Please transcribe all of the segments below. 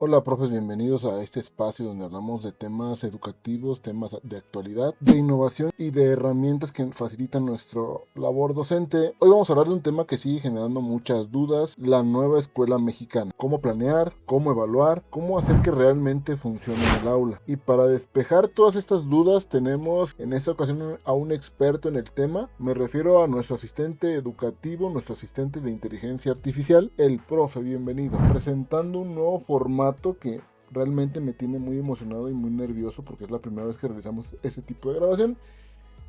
Hola, profes, bienvenidos a este espacio donde hablamos de temas educativos, temas de actualidad, de innovación y de herramientas que facilitan nuestro labor docente. Hoy vamos a hablar de un tema que sigue generando muchas dudas, la nueva escuela mexicana. Cómo planear, cómo evaluar, cómo hacer que realmente funcione en el aula. Y para despejar todas estas dudas tenemos en esta ocasión a un experto en el tema. Me refiero a nuestro asistente educativo, nuestro asistente de inteligencia artificial, el profe. Bienvenido. Presentando un nuevo formato que realmente me tiene muy emocionado y muy nervioso porque es la primera vez que realizamos ese tipo de grabación.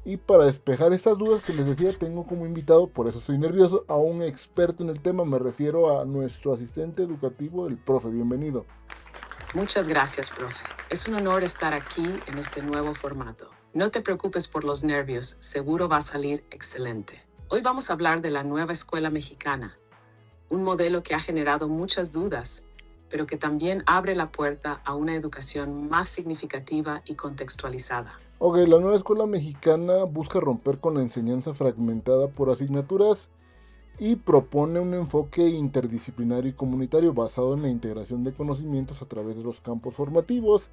Y para despejar estas dudas que les decía, tengo como invitado, por eso soy nervioso, a un experto en el tema. Me refiero a nuestro asistente educativo, el profe. Bienvenido. Muchas gracias, profe. Es un honor estar aquí en este nuevo formato. No te preocupes por los nervios, seguro va a salir excelente. Hoy vamos a hablar de la nueva escuela mexicana, un modelo que ha generado muchas dudas, pero que también abre la puerta a una educación más significativa y contextualizada. Ok, la nueva escuela mexicana busca romper con la enseñanza fragmentada por asignaturas y propone un enfoque interdisciplinario y comunitario basado en la integración de conocimientos a través de los campos formativos.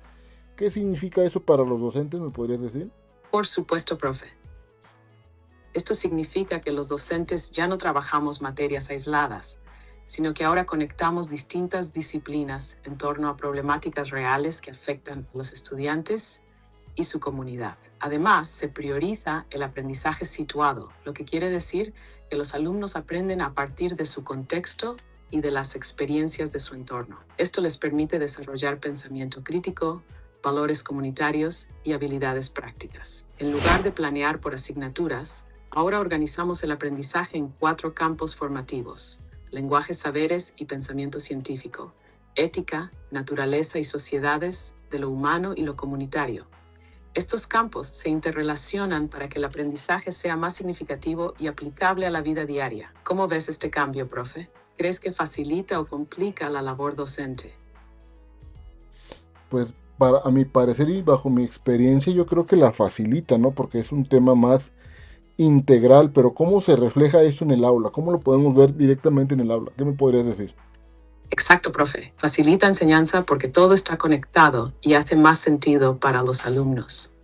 ¿Qué significa eso para los docentes? ¿Me podrías decir? Por supuesto, profe. Esto significa que los docentes ya no trabajamos materias aisladas, sino que ahora conectamos distintas disciplinas en torno a problemáticas reales que afectan a los estudiantes y su comunidad. Además, se prioriza el aprendizaje situado, lo que quiere decir que los alumnos aprenden a partir de su contexto y de las experiencias de su entorno. Esto les permite desarrollar pensamiento crítico, valores comunitarios y habilidades prácticas. En lugar de planear por asignaturas, ahora organizamos el aprendizaje en 4 campos formativos: lenguaje, saberes y pensamiento científico, ética, naturaleza y sociedades, de lo humano y lo comunitario. Estos campos se interrelacionan para que el aprendizaje sea más significativo y aplicable a la vida diaria. ¿Cómo ves este cambio, profe? ¿Crees que facilita o complica la labor docente? Pues a mi parecer y bajo mi experiencia yo creo que la facilita, ¿no? Porque es un tema más integral, pero ¿cómo se refleja eso en el aula? ¿Cómo lo podemos ver directamente en el aula? ¿Qué me podrías decir? Exacto, profe. Facilita enseñanza porque todo está conectado y hace más sentido para los alumnos.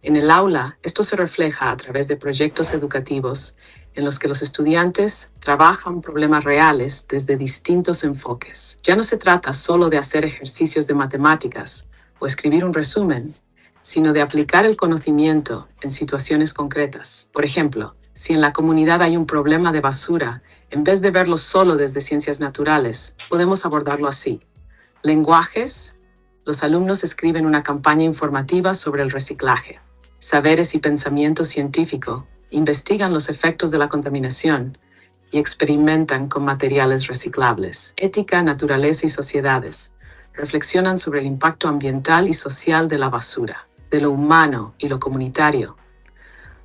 En el aula, esto se refleja a través de proyectos educativos en los que los estudiantes trabajan problemas reales desde distintos enfoques. Ya no se trata solo de hacer ejercicios de matemáticas o escribir un resumen, sino de aplicar el conocimiento en situaciones concretas. Por ejemplo, si en la comunidad hay un problema de basura, en vez de verlo solo desde ciencias naturales, podemos abordarlo así. Lenguajes: los alumnos escriben una campaña informativa sobre el reciclaje. Saberes y pensamiento científico: investigan los efectos de la contaminación y experimentan con materiales reciclables. Ética, naturaleza y sociedades: reflexionan sobre el impacto ambiental y social de la basura, de lo humano y lo comunitario.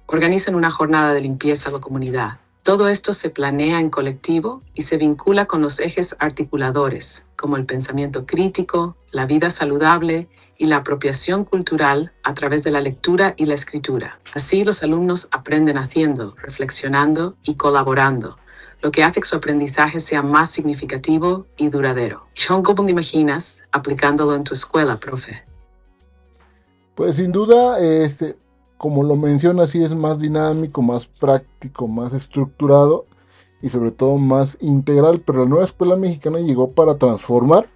Organizan una jornada de limpieza a la comunidad. Todo esto se planea en colectivo y se vincula con los ejes articuladores, como el pensamiento crítico, la vida saludable y la apropiación cultural a través de la lectura y la escritura. Así los alumnos aprenden haciendo, reflexionando y colaborando, lo que hace que su aprendizaje sea más significativo y duradero. ¿Cómo te imaginas aplicándolo en tu escuela, profe? Pues sin duda, como lo menciona, sí es más dinámico, más práctico, más estructurado y sobre todo más integral, pero la nueva escuela mexicana llegó para transformar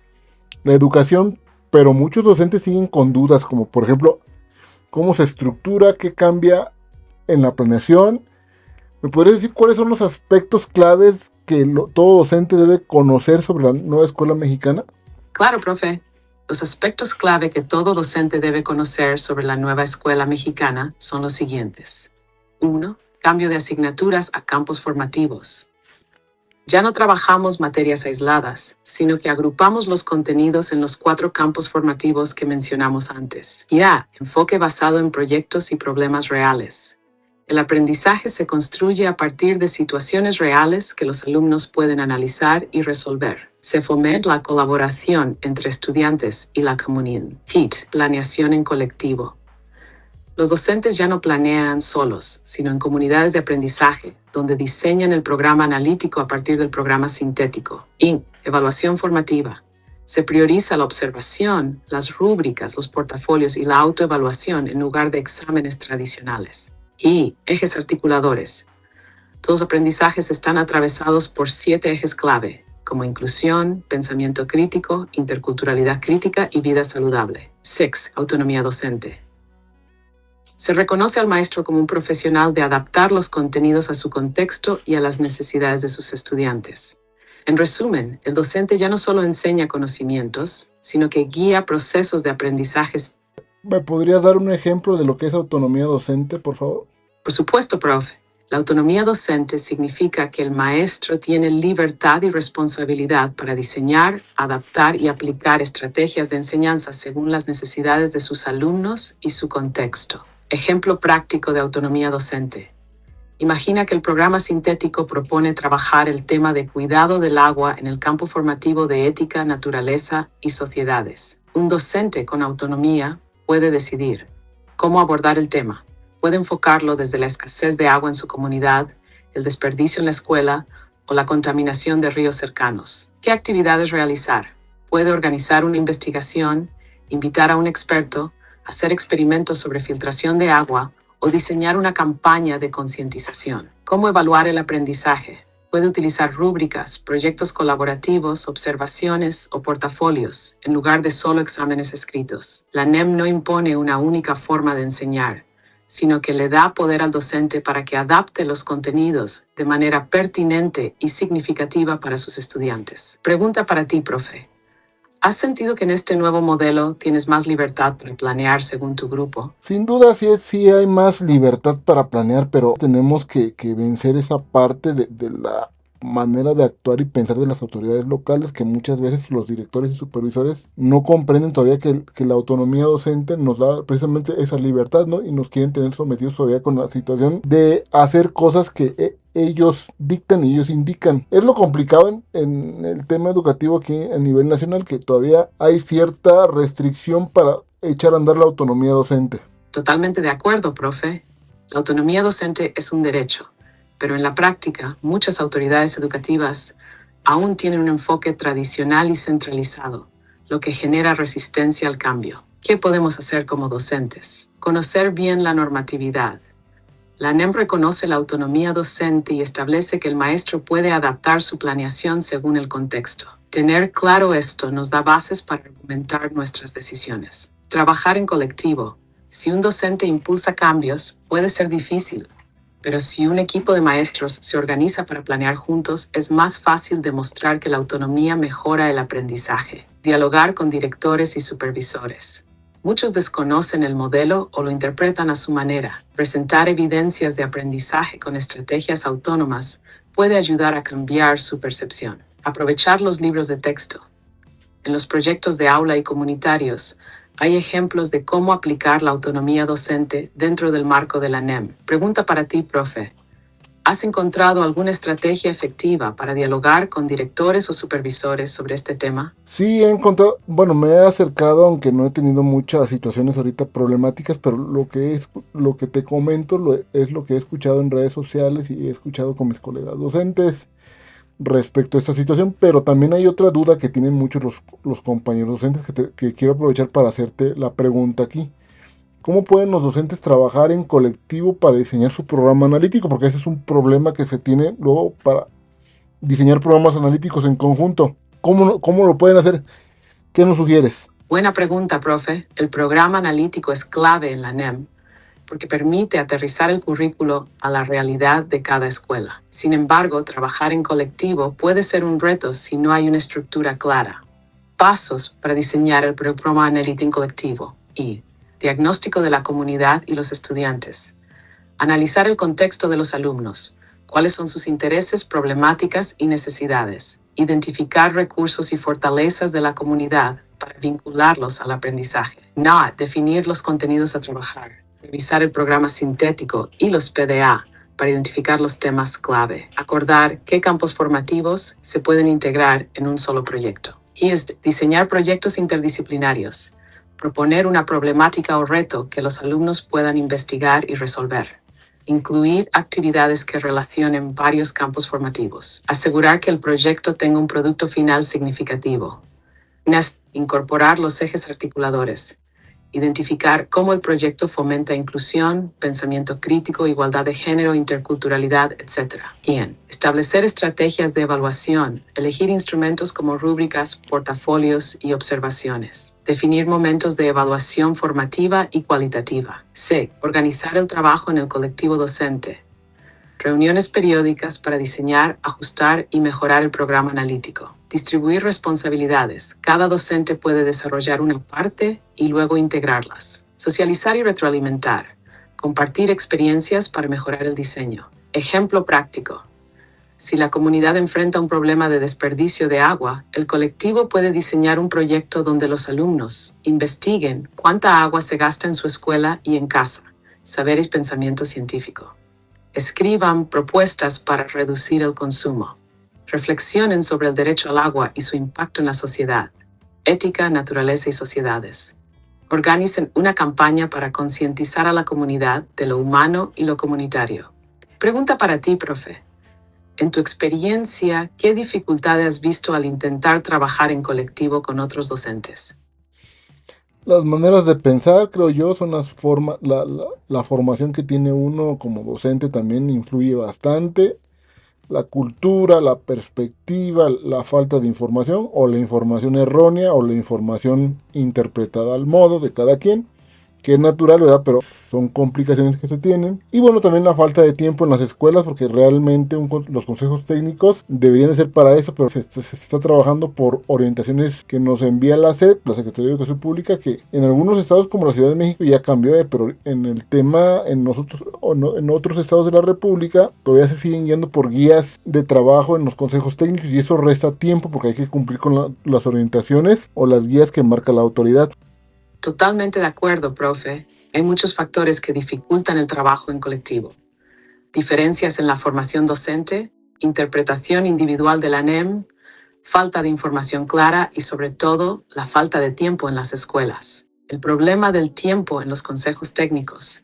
la educación, pero muchos docentes siguen con dudas, como por ejemplo, cómo se estructura, qué cambia en la planeación. ¿Me podrías decir cuáles son los aspectos claves que todo docente debe conocer sobre la nueva escuela mexicana? Claro, profe. Los aspectos clave que todo docente debe conocer sobre la nueva escuela mexicana son los siguientes. 1. Cambio de asignaturas a campos formativos. Ya no trabajamos materias aisladas, sino que agrupamos los contenidos en los 4 campos formativos que mencionamos antes. Y A. Enfoque basado en proyectos y problemas reales. El aprendizaje se construye a partir de situaciones reales que los alumnos pueden analizar y resolver. Se fomenta la colaboración entre estudiantes y la comunidad. Planeación en colectivo. Los docentes ya no planean solos, sino en comunidades de aprendizaje, donde diseñan el programa analítico a partir del programa sintético. Evaluación formativa. Se prioriza la observación, las rúbricas, los portafolios y la autoevaluación en lugar de exámenes tradicionales. Y ejes articuladores. Los aprendizajes están atravesados por 7 ejes clave, como inclusión, pensamiento crítico, interculturalidad crítica y vida saludable. 6. Autonomía docente. Se reconoce al maestro como un profesional de adaptar los contenidos a su contexto y a las necesidades de sus estudiantes. En resumen, el docente ya no solo enseña conocimientos, sino que guía procesos de aprendizajes. ¿Me podrías dar un ejemplo de lo que es autonomía docente, por favor? Por supuesto, profe. La autonomía docente significa que el maestro tiene libertad y responsabilidad para diseñar, adaptar y aplicar estrategias de enseñanza según las necesidades de sus alumnos y su contexto. Ejemplo práctico de autonomía docente. Imagina que el programa sintético propone trabajar el tema de cuidado del agua en el campo formativo de ética, naturaleza y sociedades. Un docente con autonomía puede decidir cómo abordar el tema. Puede enfocarlo desde la escasez de agua en su comunidad, el desperdicio en la escuela o la contaminación de ríos cercanos. ¿Qué actividades realizar? Puede organizar una investigación, invitar a un experto, hacer experimentos sobre filtración de agua o diseñar una campaña de concientización. ¿Cómo evaluar el aprendizaje? Puede utilizar rúbricas, proyectos colaborativos, observaciones o portafolios, en lugar de solo exámenes escritos. La NEM no impone una única forma de enseñar, sino que le da poder al docente para que adapte los contenidos de manera pertinente y significativa para sus estudiantes. Pregunta para ti, profe. ¿Has sentido que en este nuevo modelo tienes más libertad para planear según tu grupo? Sin duda sí hay más libertad para planear, pero tenemos que vencer esa parte de la manera de actuar y pensar de las autoridades locales, que muchas veces los directores y supervisores no comprenden todavía que la autonomía docente nos da precisamente esa libertad, ¿no? Y nos quieren tener sometidos todavía con la situación de hacer cosas que ellos dictan y ellos indican. Es lo complicado en el tema educativo aquí a nivel nacional, que todavía hay cierta restricción para echar a andar la autonomía docente. Totalmente de acuerdo, profe. La autonomía docente es un derecho, pero en la práctica, muchas autoridades educativas aún tienen un enfoque tradicional y centralizado, lo que genera resistencia al cambio. ¿Qué podemos hacer como docentes? Conocer bien la normatividad. La NEM reconoce la autonomía docente y establece que el maestro puede adaptar su planeación según el contexto. Tener claro esto nos da bases para argumentar nuestras decisiones. Trabajar en colectivo. Si un docente impulsa cambios, puede ser difícil, pero si un equipo de maestros se organiza para planear juntos, es más fácil demostrar que la autonomía mejora el aprendizaje. Dialogar con directores y supervisores. Muchos desconocen el modelo o lo interpretan a su manera. Presentar evidencias de aprendizaje con estrategias autónomas puede ayudar a cambiar su percepción. Aprovechar los libros de texto. En los proyectos de aula y comunitarios, hay ejemplos de cómo aplicar la autonomía docente dentro del marco de la NEM. Pregunta para ti, profe. ¿Has encontrado alguna estrategia efectiva para dialogar con directores o supervisores sobre este tema? Sí, he encontrado, bueno, me he acercado, aunque no he tenido muchas situaciones ahorita problemáticas, pero lo que te comento es lo que he escuchado en redes sociales y he escuchado con mis colegas docentes respecto a esta situación, pero también hay otra duda que tienen muchos los compañeros docentes que quiero aprovechar para hacerte la pregunta aquí. ¿Cómo pueden los docentes trabajar en colectivo para diseñar su programa analítico? Porque ese es un problema que se tiene luego para diseñar programas analíticos en conjunto. ¿Cómo lo pueden hacer? ¿Qué nos sugieres? Buena pregunta, profe. El programa analítico es clave en la NEM porque permite aterrizar el currículo a la realidad de cada escuela. Sin embargo, trabajar en colectivo puede ser un reto si no hay una estructura clara. Pasos para diseñar el programa analítico colectivo. Y diagnóstico de la comunidad y los estudiantes. Analizar el contexto de los alumnos. Cuáles son sus intereses, problemáticas y necesidades. Identificar recursos y fortalezas de la comunidad para vincularlos al aprendizaje. Definir los contenidos a trabajar. Revisar el programa sintético y los PDA para identificar los temas clave. Acordar qué campos formativos se pueden integrar en un solo proyecto. Y es diseñar proyectos interdisciplinarios. Proponer una problemática o reto que los alumnos puedan investigar y resolver. Incluir actividades que relacionen varios campos formativos. Asegurar que el proyecto tenga un producto final significativo. Incorporar los ejes articuladores. Identificar cómo el proyecto fomenta inclusión, pensamiento crítico, igualdad de género, interculturalidad, etc. Bien. Establecer estrategias de evaluación. Elegir instrumentos como rúbricas, portafolios y observaciones. Definir momentos de evaluación formativa y cualitativa. C. Organizar el trabajo en el colectivo docente. Reuniones periódicas para diseñar, ajustar y mejorar el programa analítico. Distribuir responsabilidades. Cada docente puede desarrollar una parte y luego integrarlas. Socializar y retroalimentar. Compartir experiencias para mejorar el diseño. Ejemplo práctico. Si la comunidad enfrenta un problema de desperdicio de agua, el colectivo puede diseñar un proyecto donde los alumnos investiguen cuánta agua se gasta en su escuela y en casa. Saber y pensamiento científico. Escriban propuestas para reducir el consumo. Reflexionen sobre el derecho al agua y su impacto en la sociedad. Ética, naturaleza y sociedades. Organicen una campaña para concientizar a la comunidad de lo humano y lo comunitario. Pregunta para ti, profe. En tu experiencia, ¿qué dificultades has visto al intentar trabajar en colectivo con otros docentes? Las maneras de pensar, creo yo, son la formación que tiene uno como docente también influye bastante. La cultura, la perspectiva, la falta de información o la información errónea o la información interpretada al modo de cada quien, que es natural, ¿verdad? Pero son complicaciones que se tienen. Y bueno, también la falta de tiempo en las escuelas, porque realmente los consejos técnicos deberían de ser para eso, pero se está trabajando por orientaciones que nos envía la SED, la Secretaría de Educación Pública, que en algunos estados como la Ciudad de México ya cambió, pero en el tema, en nosotros o no, en otros estados de la República, todavía se siguen yendo por guías de trabajo en los consejos técnicos y eso resta tiempo porque hay que cumplir con las orientaciones o las guías que marca la autoridad. Totalmente de acuerdo, profe. Hay muchos factores que dificultan el trabajo en colectivo. Diferencias en la formación docente, interpretación individual de la NEM, falta de información clara y sobre todo la falta de tiempo en las escuelas. El problema del tiempo en los consejos técnicos.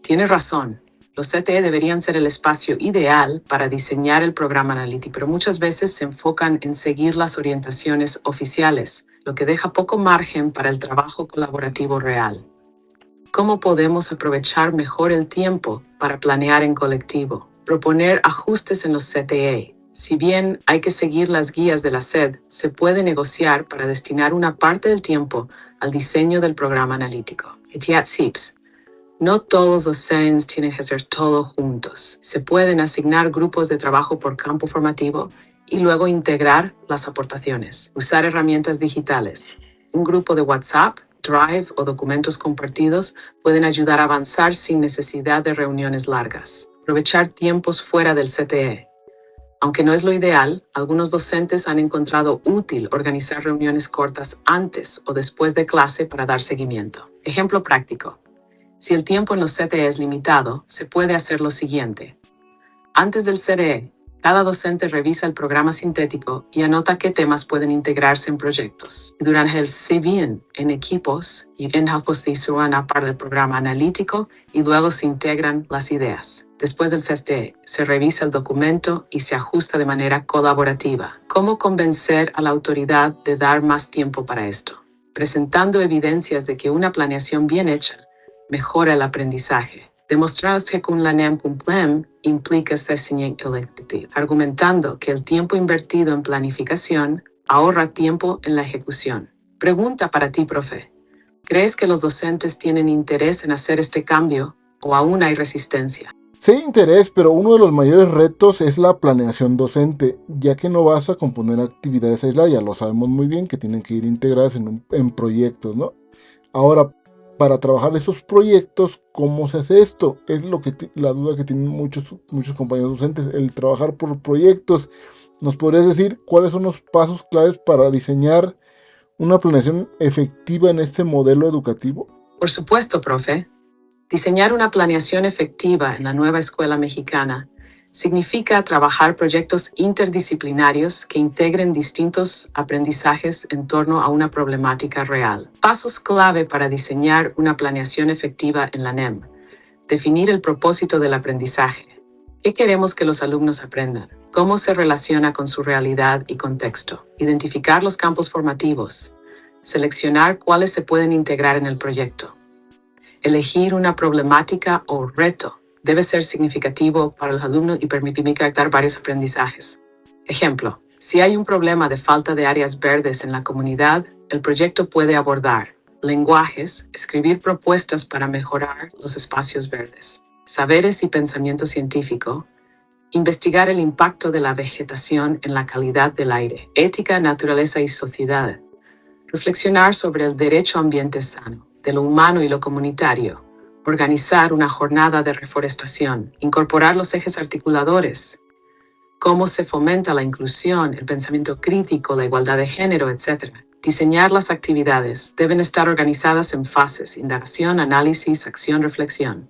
Tiene razón. Los CTE deberían ser el espacio ideal para diseñar el programa analítico, pero muchas veces se enfocan en seguir las orientaciones oficiales, lo que deja poco margen para el trabajo colaborativo real. ¿Cómo podemos aprovechar mejor el tiempo para planear en colectivo? Proponer ajustes en los CTE. Si bien hay que seguir las guías de la SED, se puede negociar para destinar una parte del tiempo al diseño del programa analítico. Etiat SIPS. No todos los SENS tienen que hacer todo juntos. Se pueden asignar grupos de trabajo por campo formativo y luego integrar las aportaciones. Usar herramientas digitales. Un grupo de WhatsApp, Drive o documentos compartidos pueden ayudar a avanzar sin necesidad de reuniones largas. Aprovechar tiempos fuera del CTE. Aunque no es lo ideal, algunos docentes han encontrado útil organizar reuniones cortas antes o después de clase para dar seguimiento. Ejemplo práctico. Si el tiempo en los CTE es limitado, se puede hacer lo siguiente. Antes del CTE, cada docente revisa el programa sintético y anota qué temas pueden integrarse en proyectos. Durante el CBIN, en equipos y en se una parte del programa analítico y luego se integran las ideas. Después del CTE, se revisa el documento y se ajusta de manera colaborativa. ¿Cómo convencer a la autoridad de dar más tiempo para esto? Presentando evidencias de que una planeación bien hecha mejora el aprendizaje. Demostrarse que la NEM cumplem implica argumentando que el tiempo invertido en planificación ahorra tiempo en la ejecución. Pregunta para ti, profe. ¿Crees que los docentes tienen interés en hacer este cambio o aún hay resistencia? Sí hay interés, pero uno de los mayores retos es la planeación docente, ya que no basta con poner actividades aisladas, ya lo sabemos muy bien que tienen que ir integradas en proyectos, ¿no? Ahora, para trabajar estos proyectos, ¿cómo se hace esto? Es la duda que tienen muchos compañeros docentes, el trabajar por proyectos. ¿Nos podrías decir cuáles son los pasos claves para diseñar una planeación efectiva en este modelo educativo? Por supuesto, profe. Diseñar una planeación efectiva en la nueva escuela mexicana significa trabajar proyectos interdisciplinarios que integren distintos aprendizajes en torno a una problemática real. Pasos clave para diseñar una planeación efectiva en la NEM. Definir el propósito del aprendizaje. ¿Qué queremos que los alumnos aprendan? ¿Cómo se relaciona con su realidad y contexto? Identificar los campos formativos. Seleccionar cuáles se pueden integrar en el proyecto. Elegir una problemática o reto debe ser significativo para el alumno y permitir captar varios aprendizajes. Ejemplo, si hay un problema de falta de áreas verdes en la comunidad, el proyecto puede abordar lenguajes, escribir propuestas para mejorar los espacios verdes, saberes y pensamiento científico, investigar el impacto de la vegetación en la calidad del aire, ética, naturaleza y sociedad, reflexionar sobre el derecho a ambiente sano, de lo humano y lo comunitario, organizar una jornada de reforestación, incorporar los ejes articuladores, cómo se fomenta la inclusión, el pensamiento crítico, la igualdad de género, etc. Diseñar las actividades deben estar organizadas en fases: indagación, análisis, acción, reflexión.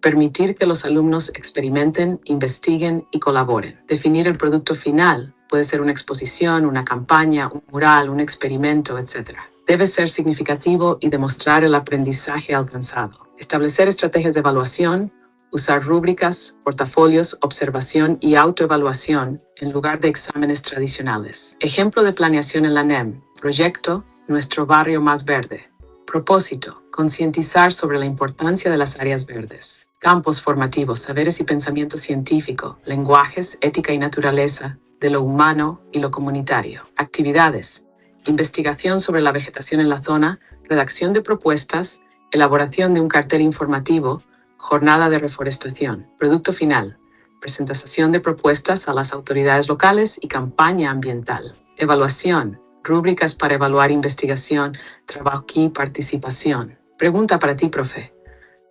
Permitir que los alumnos experimenten, investiguen y colaboren. Definir el producto final. Puede ser una exposición, una campaña, un mural, un experimento, etc. Debe ser significativo y demostrar el aprendizaje alcanzado. Establecer estrategias de evaluación. Usar rúbricas, portafolios, observación y autoevaluación en lugar de exámenes tradicionales. Ejemplo de planeación en la NEM. Proyecto Nuestro Barrio Más Verde. Propósito: concientizar sobre la importancia de las áreas verdes. Campos formativos: saberes y pensamiento científico, lenguajes, ética y naturaleza, de lo humano y lo comunitario. Actividades: investigación sobre la vegetación en la zona, redacción de propuestas, elaboración de un cartel informativo, jornada de reforestación. Producto final: presentación de propuestas a las autoridades locales y campaña ambiental. Evaluación: rúbricas para evaluar investigación, trabajo y participación. Pregunta para ti, profe.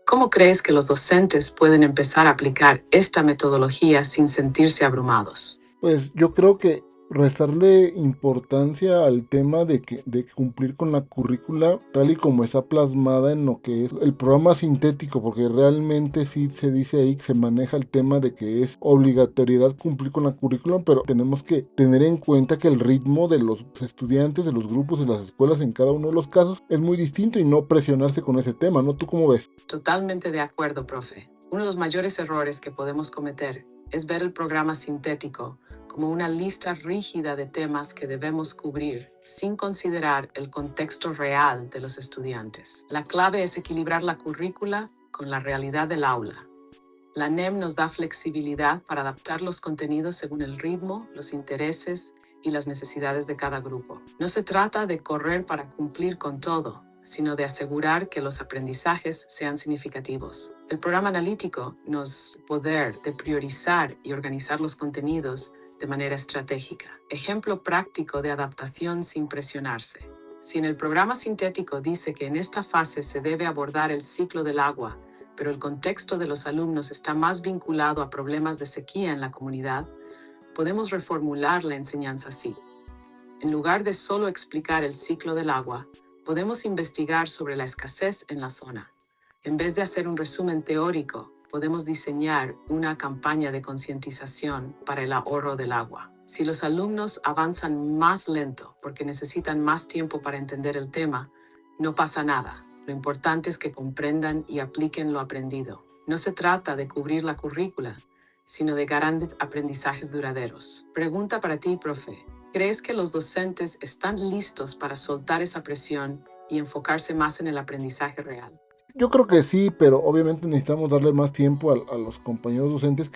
¿Cómo crees que los docentes pueden empezar a aplicar esta metodología sin sentirse abrumados? Pues yo creo que restarle importancia al tema de cumplir con la currícula tal y como está plasmada en lo que es el programa sintético, porque realmente sí se dice ahí que se maneja el tema de que es obligatoriedad cumplir con la currícula, pero tenemos que tener en cuenta que el ritmo de los estudiantes, de los grupos, de las escuelas en cada uno de los casos es muy distinto y no presionarse con ese tema, ¿no? ¿Tú cómo ves? Totalmente de acuerdo, profe. Uno de los mayores errores que podemos cometer es ver el programa sintético como una lista rígida de temas que debemos cubrir sin considerar el contexto real de los estudiantes. La clave es equilibrar la currícula con la realidad del aula. La NEM nos da flexibilidad para adaptar los contenidos según el ritmo, los intereses y las necesidades de cada grupo. No se trata de correr para cumplir con todo, sino de asegurar que los aprendizajes sean significativos. El programa analítico nos da el poder de priorizar y organizar los contenidos de manera estratégica. Ejemplo práctico de adaptación sin presionarse. Si en el programa sintético dice que en esta fase se debe abordar el ciclo del agua, pero el contexto de los alumnos está más vinculado a problemas de sequía en la comunidad, podemos reformular la enseñanza así. En lugar de solo explicar el ciclo del agua, podemos investigar sobre la escasez en la zona. En vez de hacer un resumen teórico, podemos diseñar una campaña de concientización para el ahorro del agua. Si los alumnos avanzan más lento porque necesitan más tiempo para entender el tema, no pasa nada. Lo importante es que comprendan y apliquen lo aprendido. No se trata de cubrir la currícula, sino de grandes aprendizajes duraderos. Pregunta para ti, profe. ¿Crees que los docentes están listos para soltar esa presión y enfocarse más en el aprendizaje real? Yo creo que sí, pero obviamente necesitamos darle más tiempo a los compañeros docentes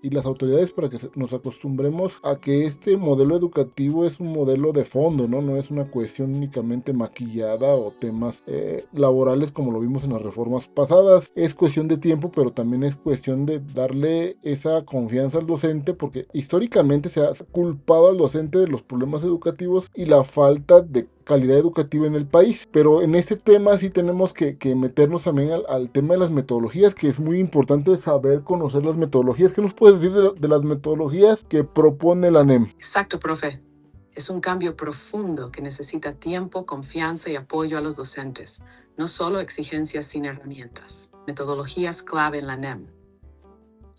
y las autoridades para que nos acostumbremos a que este modelo educativo es un modelo de fondo, ¿no? No es una cuestión únicamente maquillada o temas laborales como lo vimos en las reformas pasadas. Es cuestión de tiempo, pero también es cuestión de darle esa confianza al docente, porque históricamente se ha culpado al docente de los problemas educativos y la falta de calidad educativa en el país. Pero en este tema sí tenemos que meternos también al tema de las metodologías, que es muy importante saber conocer las metodologías. ¿Qué nos puedes decir de las metodologías que propone la NEM? Exacto, profe. Es un cambio profundo que necesita tiempo, confianza y apoyo a los docentes, no solo exigencias sin herramientas. Metodologías clave en la NEM.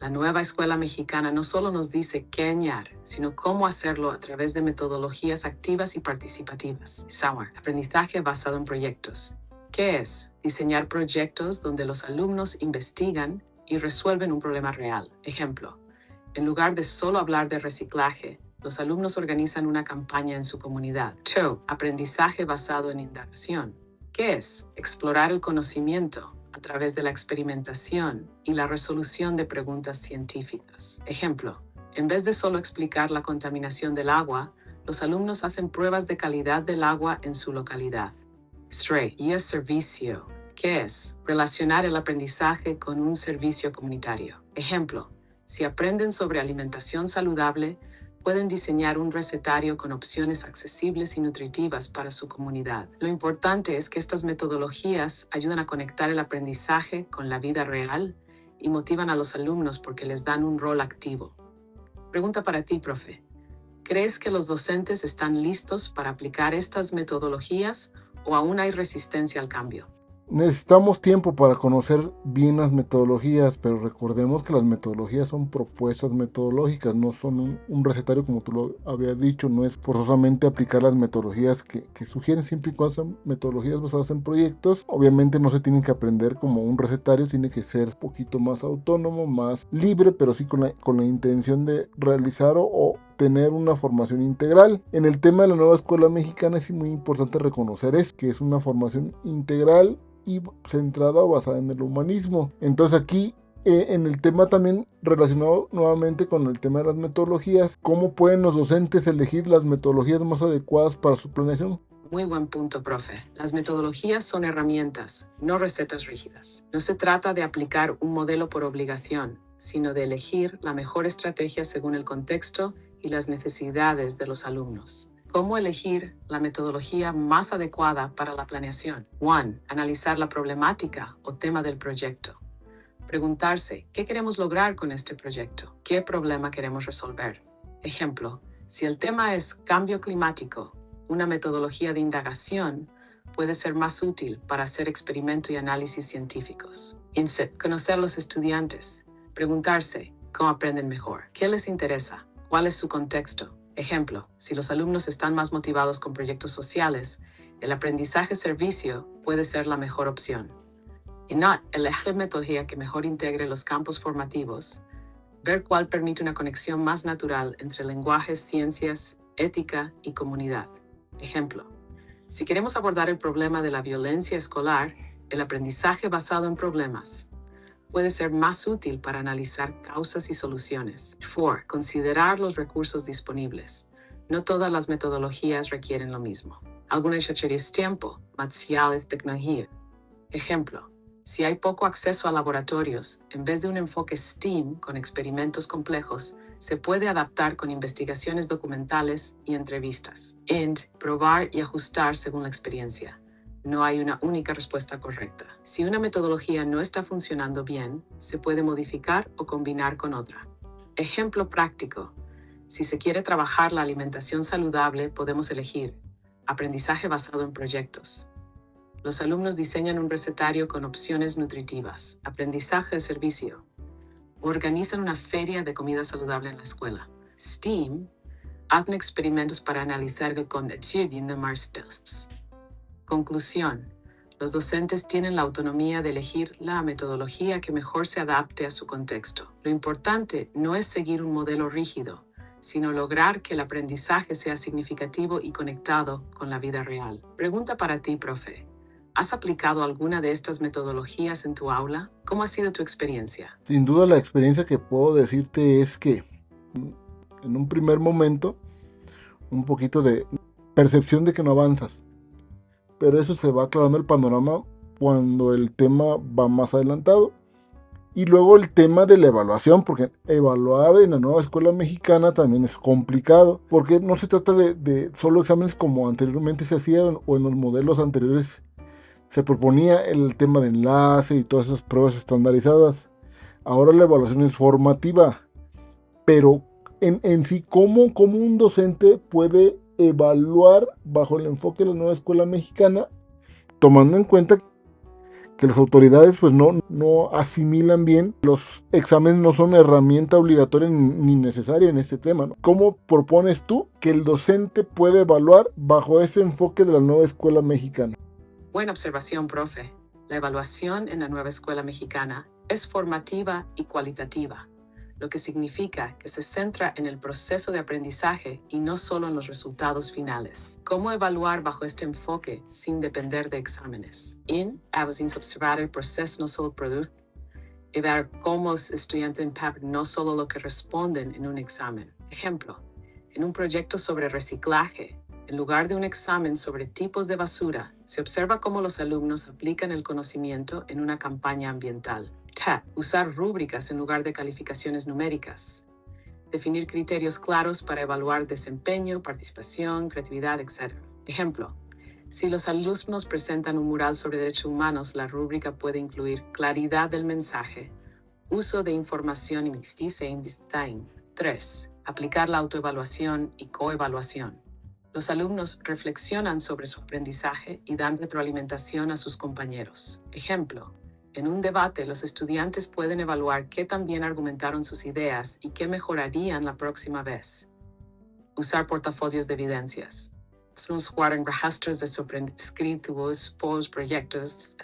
La nueva escuela mexicana no solo nos dice qué añadir, sino cómo hacerlo a través de metodologías activas y participativas. SAWAR, aprendizaje basado en proyectos. ¿Qué es? Diseñar proyectos donde los alumnos investigan y resuelven un problema real. Ejemplo, en lugar de solo hablar de reciclaje, Los alumnos organizan una campaña en su comunidad. 2. Aprendizaje basado en indagación. ¿Qué es? Explorar el conocimiento a través de la experimentación y la resolución de preguntas científicas. Ejemplo, en vez de solo explicar la contaminación del agua, los alumnos hacen pruebas de calidad del agua en su localidad. 3. Y el servicio. ¿Qué es? Relacionar el aprendizaje con un servicio comunitario. Ejemplo, si aprenden sobre alimentación saludable, pueden diseñar un recetario con opciones accesibles y nutritivas para su comunidad. Lo importante es que estas metodologías ayudan a conectar el aprendizaje con la vida real y motivan a los alumnos porque les dan un rol activo. Pregunta para ti, profe. ¿Crees que los docentes están listos para aplicar estas metodologías o aún hay resistencia al cambio? Necesitamos tiempo para conocer bien las metodologías, pero recordemos que las metodologías son propuestas metodológicas, no son un recetario como tú lo habías dicho, no es forzosamente aplicar las metodologías que sugieren, siempre y cuando son metodologías basadas en proyectos. Obviamente no se tienen que aprender como un recetario, tiene que ser un poquito más autónomo, más libre, pero sí con la intención de realizar o tener una formación integral. En el tema de la nueva escuela mexicana es muy importante reconocer que es una formación integral y centrada o basada en el humanismo. Entonces aquí en el tema también relacionado nuevamente con el tema de las metodologías, ¿cómo pueden los docentes elegir las metodologías más adecuadas para su planeación? Muy buen punto, profe. Las metodologías son herramientas, no recetas rígidas. No se trata de aplicar un modelo por obligación, sino de elegir la mejor estrategia según el contexto y las necesidades de los alumnos. ¿Cómo elegir la metodología más adecuada para la planeación? 1. Analizar la problemática o tema del proyecto. Preguntarse, ¿qué queremos lograr con este proyecto? ¿Qué problema queremos resolver? Ejemplo, si el tema es cambio climático, una metodología de indagación puede ser más útil para hacer experimento y análisis científicos. Conocer a los estudiantes. Preguntarse, ¿cómo aprenden mejor? ¿Qué les interesa? ¿Cuál es su contexto? Ejemplo, si los alumnos están más motivados con proyectos sociales, el aprendizaje-servicio puede ser la mejor opción. Y no, elegir metodología que mejor integre los campos formativos, ver cuál permite una conexión más natural entre lenguajes, ciencias, ética y comunidad. Ejemplo, si queremos abordar el problema de la violencia escolar, el aprendizaje basado en problemas puede ser más útil para analizar causas y soluciones. 4. Considerar los recursos disponibles. No todas las metodologías requieren lo mismo. Algunas requieren tiempo, materiales, tecnología. Ejemplo, si hay poco acceso a laboratorios, en vez de un enfoque STEAM con experimentos complejos, se puede adaptar con investigaciones documentales y entrevistas. Probar y ajustar según la experiencia. No hay una única respuesta correcta. Si una metodología no está funcionando bien, se puede modificar o combinar con otra. Ejemplo práctico. Si se quiere trabajar la alimentación saludable, podemos elegir aprendizaje basado en proyectos. Los alumnos diseñan un recetario con opciones nutritivas, aprendizaje de servicio. Organizan una feria de comida saludable en la escuela. STEAM, hacen experimentos para analizar el contenido de más tests. Conclusión. Los docentes tienen la autonomía de elegir la metodología que mejor se adapte a su contexto. Lo importante no es seguir un modelo rígido, sino lograr que el aprendizaje sea significativo y conectado con la vida real. Pregunta para ti, profe. ¿Has aplicado alguna de estas metodologías en tu aula? ¿Cómo ha sido tu experiencia? Sin duda la experiencia que puedo decirte es que en un primer momento un poquito de percepción de que no avanzas, pero eso se va aclarando el panorama cuando el tema va más adelantado. Y luego el tema de la evaluación, porque evaluar en la nueva escuela mexicana también es complicado, porque no se trata de solo exámenes como anteriormente se hacía o en los modelos anteriores se proponía el tema de enlace y todas esas pruebas estandarizadas. Ahora la evaluación es formativa, pero en sí, ¿cómo un docente puede evaluar bajo el enfoque de la nueva escuela mexicana, tomando en cuenta que las autoridades pues no asimilan bien, los exámenes no son herramienta obligatoria ni necesaria en este tema, ¿no? ¿Cómo propones tú que el docente puede evaluar bajo ese enfoque de la nueva escuela mexicana? Buena observación, profe. La evaluación en la nueva escuela mexicana es formativa y cualitativa. lo que significa que se centra en el proceso de aprendizaje y no solo en los resultados finales. ¿Cómo evaluar bajo este enfoque sin depender de exámenes? Aanzien observar el proceso, no solo el producto, y ver cómo los estudiantes impactan no solo lo que responden en un examen. Ejemplo, en un proyecto sobre reciclaje, en lugar de un examen sobre tipos de basura, se observa cómo los alumnos aplican el conocimiento en una campaña ambiental. Usar rúbricas en lugar de calificaciones numéricas. Definir criterios claros para evaluar desempeño, participación, creatividad, etc. Ejemplo, si los alumnos presentan un mural sobre derechos humanos, la rúbrica puede incluir claridad del mensaje, uso de información y 3. Aplicar la autoevaluación y coevaluación. Los alumnos reflexionan sobre su aprendizaje y dan retroalimentación a sus compañeros. Ejemplo, en un debate, los estudiantes pueden evaluar qué tan bien argumentaron sus ideas y qué mejorarían la próxima vez. Usar portafolios de evidencias. Nos guardan registros de escritos, proyectos.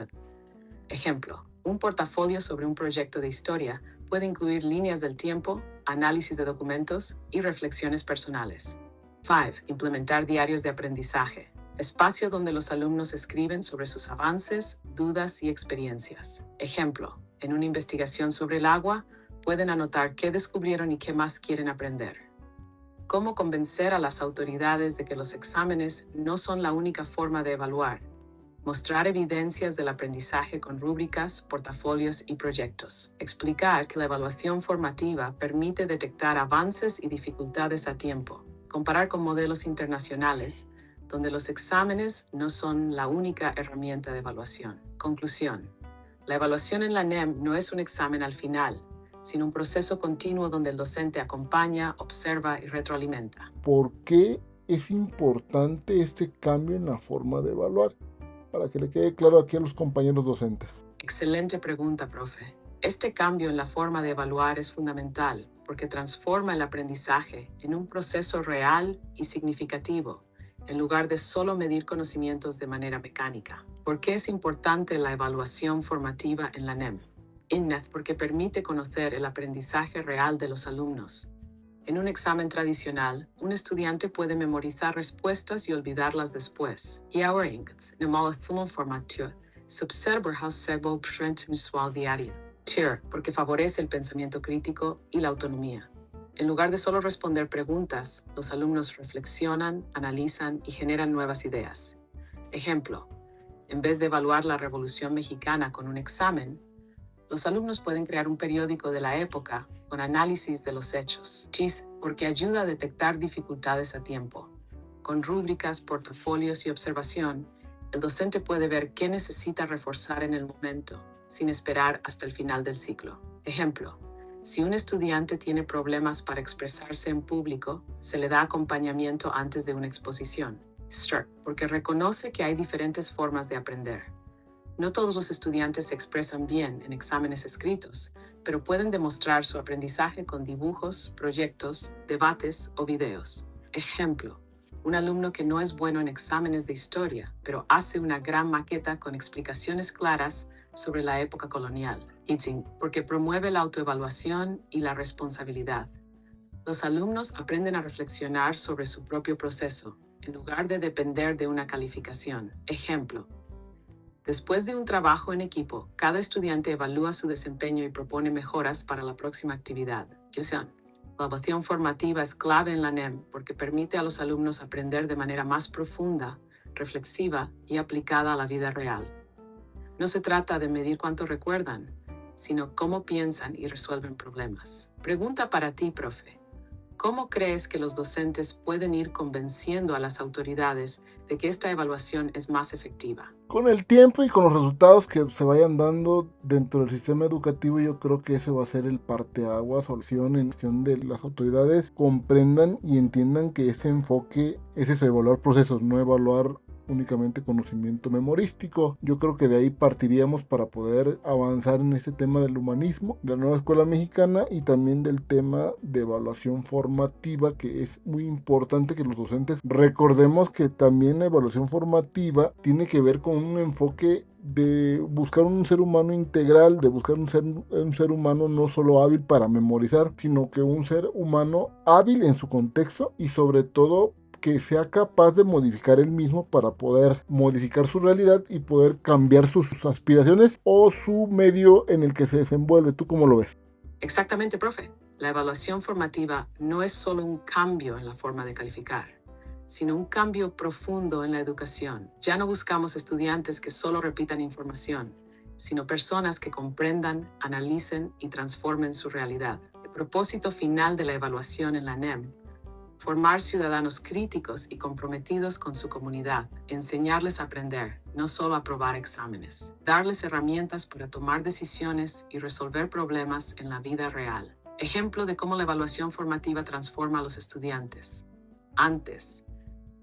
Ejemplo, un portafolio sobre un proyecto de historia puede incluir líneas del tiempo, análisis de documentos y reflexiones personales. 5. Implementar diarios de aprendizaje. Espacio donde los alumnos escriben sobre sus avances, dudas y experiencias. Ejemplo, en una investigación sobre el agua, pueden anotar qué descubrieron y qué más quieren aprender. Cómo convencer a las autoridades de que los exámenes no son la única forma de evaluar. Mostrar evidencias del aprendizaje con rúbricas, portafolios y proyectos. Explicar que la evaluación formativa permite detectar avances y dificultades a tiempo. Comparar con modelos internacionales, donde los exámenes no son la única herramienta de evaluación. Conclusión. La evaluación en la NEM no es un examen al final, sino un proceso continuo donde el docente acompaña, observa y retroalimenta. ¿Por qué es importante este cambio en la forma de evaluar? Para que le quede claro aquí a los compañeros docentes. Excelente pregunta, profe. Este cambio en la forma de evaluar es fundamental porque transforma el aprendizaje en un proceso real y significativo, en lugar de solo medir conocimientos de manera mecánica. ¿Por qué es importante la evaluación formativa en la NEM? Porque permite conocer el aprendizaje real de los alumnos. En un examen tradicional, un estudiante puede memorizar respuestas y olvidarlas después. Y ahora, en el formato, se observa how se aprende mensual diario. Porque favorece el pensamiento crítico y la autonomía. En lugar de solo responder preguntas, los alumnos reflexionan, analizan y generan nuevas ideas. Ejemplo, en vez de evaluar la Revolución Mexicana con un examen, los alumnos pueden crear un periódico de la época con análisis de los hechos. Porque ayuda a detectar dificultades a tiempo. Con rúbricas, portafolios y observación, el docente puede ver qué necesita reforzar en el momento, sin esperar hasta el final del ciclo. Ejemplo, si un estudiante tiene problemas para expresarse en público, se le da acompañamiento antes de una exposición. Porque reconoce que hay diferentes formas de aprender. No todos los estudiantes se expresan bien en exámenes escritos, pero pueden demostrar su aprendizaje con dibujos, proyectos, debates o videos. Ejemplo, un alumno que no es bueno en exámenes de historia, pero hace una gran maqueta con explicaciones claras sobre la época colonial. Porque promueve la autoevaluación y la responsabilidad. Los alumnos aprenden a reflexionar sobre su propio proceso, en lugar de depender de una calificación. Ejemplo, después de un trabajo en equipo, cada estudiante evalúa su desempeño y propone mejoras para la próxima actividad. La evaluación formativa es clave en la NEM porque permite a los alumnos aprender de manera más profunda, reflexiva y aplicada a la vida real. No se trata de medir cuánto recuerdan, sino cómo piensan y resuelven problemas. Pregunta para ti, profe. ¿Cómo crees que los docentes pueden ir convenciendo a las autoridades de que esta evaluación es más efectiva? Con el tiempo y con los resultados que se vayan dando dentro del sistema educativo, yo creo que ese va a ser el parteaguas o acción en cuestión de las autoridades comprendan y entiendan que ese enfoque es eso, evaluar procesos, no evaluar únicamente conocimiento memorístico. Yo creo que de ahí partiríamos para poder avanzar en este tema del humanismo, de la nueva escuela mexicana y también del tema de evaluación formativa, que es muy importante que los docentes recordemos que también la evaluación formativa tiene que ver con un enfoque de buscar un ser humano integral, de buscar un ser humano no solo hábil para memorizar, sino que un ser humano hábil en su contexto y sobre todo que sea capaz de modificar él mismo para poder modificar su realidad y poder cambiar sus aspiraciones o su medio en el que se desenvuelve. ¿Tú cómo lo ves? Exactamente, profe. La evaluación formativa no es solo un cambio en la forma de calificar, sino un cambio profundo en la educación. Ya no buscamos estudiantes que solo repitan información, sino personas que comprendan, analicen y transformen su realidad. El propósito final de la evaluación en la NEM: formar ciudadanos críticos y comprometidos con su comunidad, enseñarles a aprender, no solo a aprobar exámenes, darles herramientas para tomar decisiones y resolver problemas en la vida real. Ejemplo de cómo la evaluación formativa transforma a los estudiantes. Antes,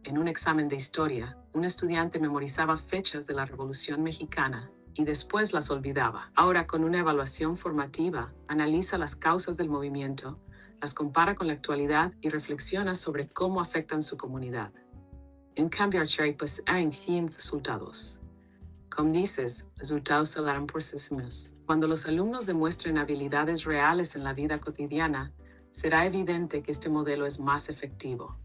en un examen de historia, un estudiante memorizaba fechas de la Revolución Mexicana y después las olvidaba. Ahora, con una evaluación formativa, analiza las causas del movimiento, las compara con la actualidad y reflexiona sobre cómo afectan su comunidad. En cambio, pues hay 100 resultados. Como dices, resultados se darán por sí mismos. Cuando los alumnos demuestren habilidades reales en la vida cotidiana, será evidente que este modelo es más efectivo.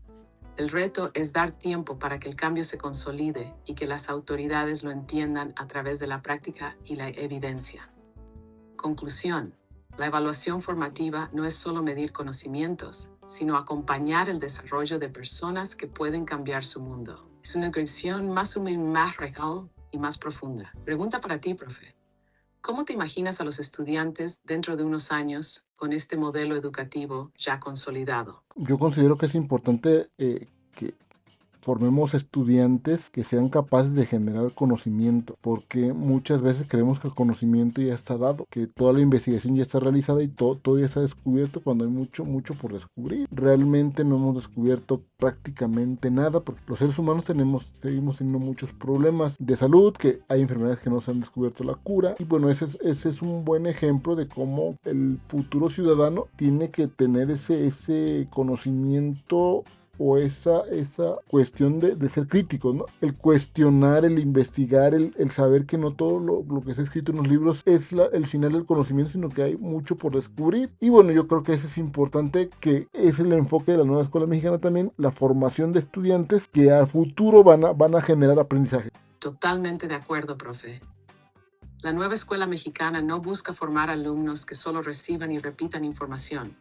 El reto es dar tiempo para que el cambio se consolide y que las autoridades lo entiendan a través de la práctica y la evidencia. Conclusión: la evaluación formativa no es solo medir conocimientos, sino acompañar el desarrollo de personas que pueden cambiar su mundo. Es una creación más humilde, más real y más profunda. Pregunta para ti, profe. ¿Cómo te imaginas a los estudiantes dentro de unos años con este modelo educativo ya consolidado? Yo considero que es importante que formemos estudiantes que sean capaces de generar conocimiento, porque muchas veces creemos que el conocimiento ya está dado, que toda la investigación ya está realizada y todo ya está descubierto cuando hay mucho por descubrir. Realmente no hemos descubierto prácticamente nada, porque los seres humanos seguimos teniendo muchos problemas de salud, que hay enfermedades que no se han descubierto la cura, y bueno, ese es un buen ejemplo de cómo el futuro ciudadano tiene que tener ese conocimiento o esa cuestión de ser crítico, ¿no? El cuestionar, el investigar, el saber que no todo lo que está escrito en los libros es el final del conocimiento, sino que hay mucho por descubrir. Y bueno, yo creo que eso es importante, que es el enfoque de la nueva escuela mexicana también, la formación de estudiantes que a futuro van a generar aprendizaje. Totalmente de acuerdo, profe. La nueva escuela mexicana no busca formar alumnos que solo reciban y repitan información,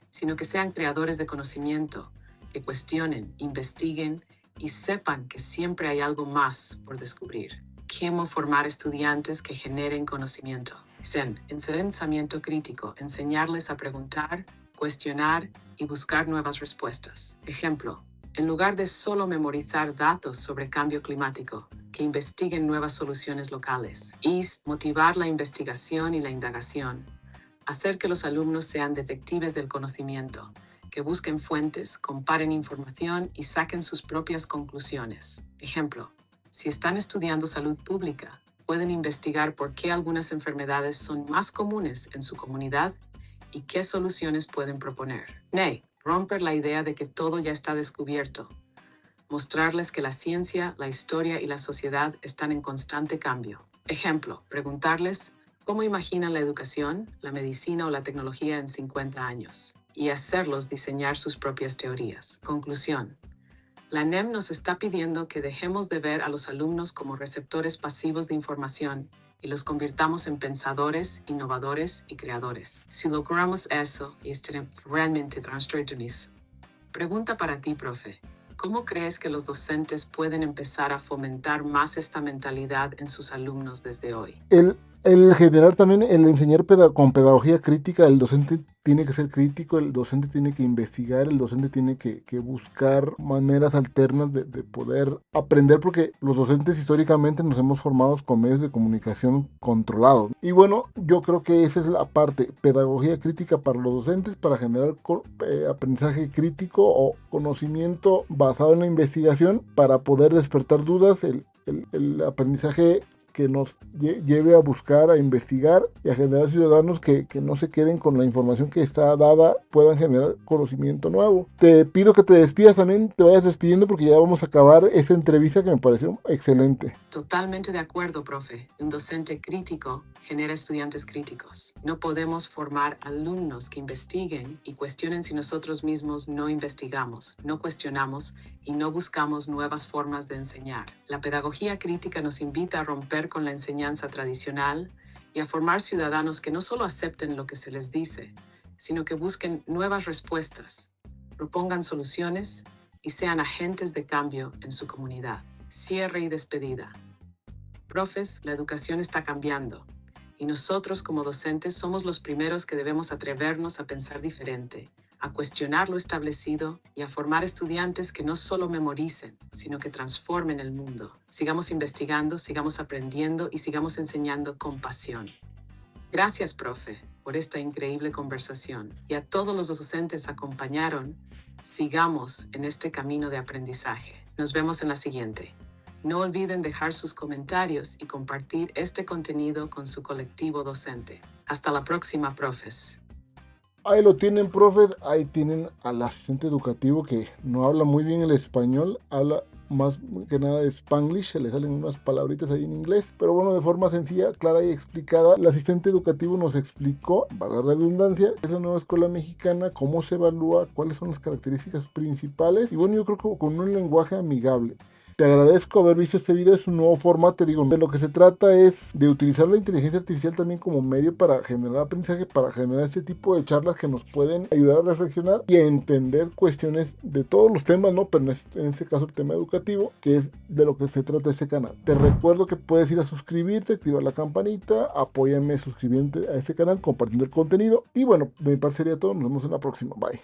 sino que sean creadores de conocimiento, que cuestionen, investiguen y sepan que siempre hay algo más por descubrir. ¿Cómo formar estudiantes que generen conocimiento? En pensamiento crítico, enseñarles a preguntar, cuestionar y buscar nuevas respuestas. Ejemplo: en lugar de solo memorizar datos sobre cambio climático, que investiguen nuevas soluciones locales. Y motivar la investigación y la indagación. Hacer que los alumnos sean detectives del conocimiento, que busquen fuentes, comparen información y saquen sus propias conclusiones. Ejemplo: si están estudiando salud pública, pueden investigar por qué algunas enfermedades son más comunes en su comunidad y qué soluciones pueden proponer. Romper la idea de que todo ya está descubierto. Mostrarles que la ciencia, la historia y la sociedad están en constante cambio. Ejemplo: preguntarles cómo imaginan la educación, la medicina o la tecnología en 50 años, y hacerlos diseñar sus propias teorías. Conclusión: la NEM nos está pidiendo que dejemos de ver a los alumnos como receptores pasivos de información y los convirtamos en pensadores, innovadores y creadores. Si logramos eso, estaremos realmente transformados. Pregunta para ti, profe. ¿Cómo crees que los docentes pueden empezar a fomentar más esta mentalidad en sus alumnos desde hoy? El generar también, el enseñar con pedagogía crítica, el docente tiene que ser crítico, el docente tiene que investigar, el docente tiene que buscar maneras alternas de poder aprender, porque los docentes históricamente nos hemos formado con medios de comunicación controlados. Y bueno, yo creo que esa es la parte, pedagogía crítica para los docentes, para generar aprendizaje crítico o conocimiento basado en la investigación, para poder despertar dudas, el aprendizaje que nos lleve a buscar, a investigar y a generar ciudadanos que no se queden con la información que está dada, puedan generar conocimiento nuevo. Te pido que te despidas también, te vayas despidiendo porque ya vamos a acabar esa entrevista que me pareció excelente. Totalmente de acuerdo, profe. Un docente crítico genera estudiantes críticos. No podemos formar alumnos que investiguen y cuestionen si nosotros mismos no investigamos, no cuestionamos y no buscamos nuevas formas de enseñar. La pedagogía crítica nos invita a romper con la enseñanza tradicional y a formar ciudadanos que no solo acepten lo que se les dice, sino que busquen nuevas respuestas, propongan soluciones y sean agentes de cambio en su comunidad. Cierre y despedida. Profes, la educación está cambiando y nosotros como docentes somos los primeros que debemos atrevernos a pensar diferente, a cuestionar lo establecido y a formar estudiantes que no solo memoricen, sino que transformen el mundo. Sigamos investigando, sigamos aprendiendo y sigamos enseñando con pasión. Gracias, profe, por esta increíble conversación. Y a todos los docentes acompañaron, sigamos en este camino de aprendizaje. Nos vemos en la siguiente. No olviden dejar sus comentarios y compartir este contenido con su colectivo docente. Hasta la próxima, profes. Ahí lo tienen, profes, ahí tienen al asistente educativo que no habla muy bien el español, habla más que nada de Spanglish, se le salen unas palabritas ahí en inglés, pero bueno, de forma sencilla, clara y explicada. El asistente educativo nos explicó, para la redundancia, es la nueva escuela mexicana, cómo se evalúa, cuáles son las características principales, y bueno, yo creo que con un lenguaje amigable. Te agradezco haber visto este video, es un nuevo formato, digo, de lo que se trata es de utilizar la inteligencia artificial también como medio para generar aprendizaje, para generar este tipo de charlas que nos pueden ayudar a reflexionar y a entender cuestiones de todos los temas, ¿no? Pero en este caso el tema educativo, que es de lo que se trata este canal. Te recuerdo que puedes ir a suscribirte, activar la campanita, apóyame suscribiéndote a este canal, compartiendo el contenido y bueno, de mi parte sería todo, nos vemos en la próxima, bye.